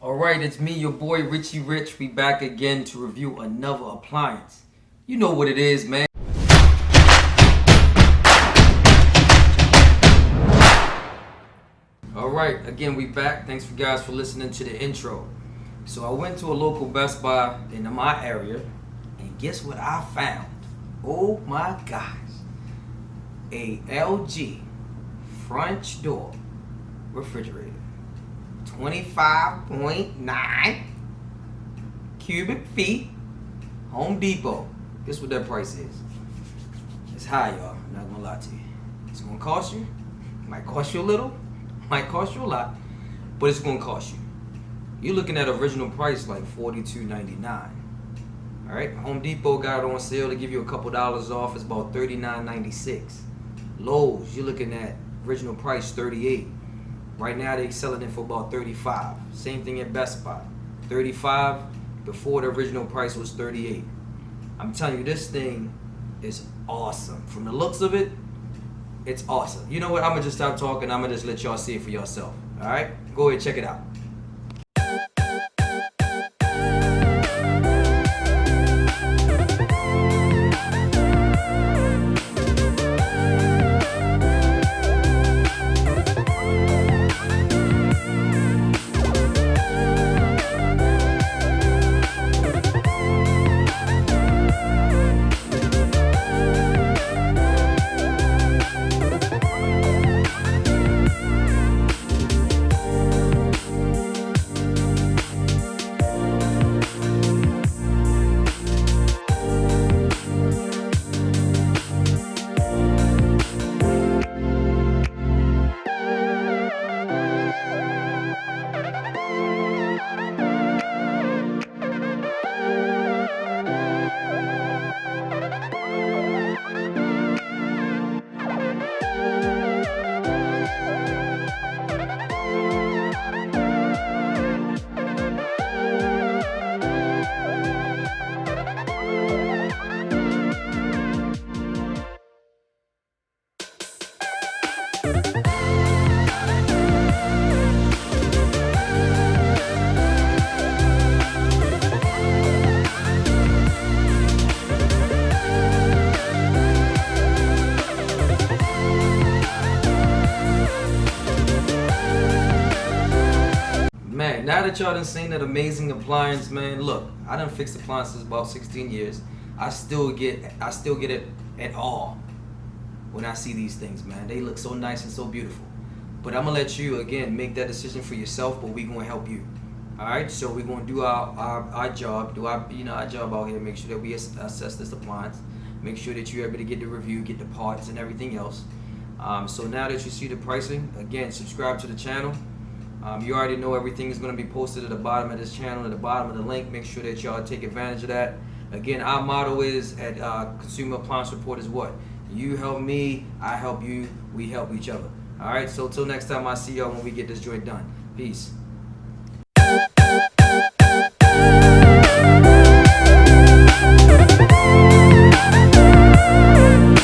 Alright, it's me, your boy Richie Rich. We back again to review another appliance. You know what it is, man. Alright, again we back. Thanks for guys for listening to the intro. So I went to a local Best Buy in my area, and guess what I found? Oh my gosh. A LG French door refrigerator. 25.9 cubic feet, Home Depot. Guess what that price is? It's high, y'all. I'm not gonna lie to you. It's gonna cost you. Might cost you a little, might cost you a lot, but it's gonna cost you. You're looking at original price like $42.99. All right, Home Depot got it on sale to give you a couple dollars off. It's about $39.96. Lowe's, you're looking at original price $38. Right now they're selling it for about $35. Same thing at Best Buy. $35 before the original price was $38. I'm telling you, this thing is awesome. From the looks of it, it's awesome. You know what? I'm gonna just stop talking. I'm gonna just let y'all see it for yourself. All right? Go ahead, check it out. Man, now that y'all done seen that amazing appliance, man, look, I done fixed appliances about 16 years. I still get it at all when I see these things, man. They look so nice and so beautiful. But I'm gonna let you again make that decision for yourself, but we gonna help you. Alright, so we're gonna do our job, our job out here, make sure that we assess this appliance, make sure that you're able to get the review, get the parts and everything else. So now that you see the pricing, again, subscribe to the channel. You already know everything is going to be posted at the bottom of this channel, at the bottom of the link. Make sure that y'all take advantage of that. Again, our motto is at Consumer Appliance Report is what? You help me, I help you, we help each other. Alright, so till next time I see y'all when we get this joint done. Peace.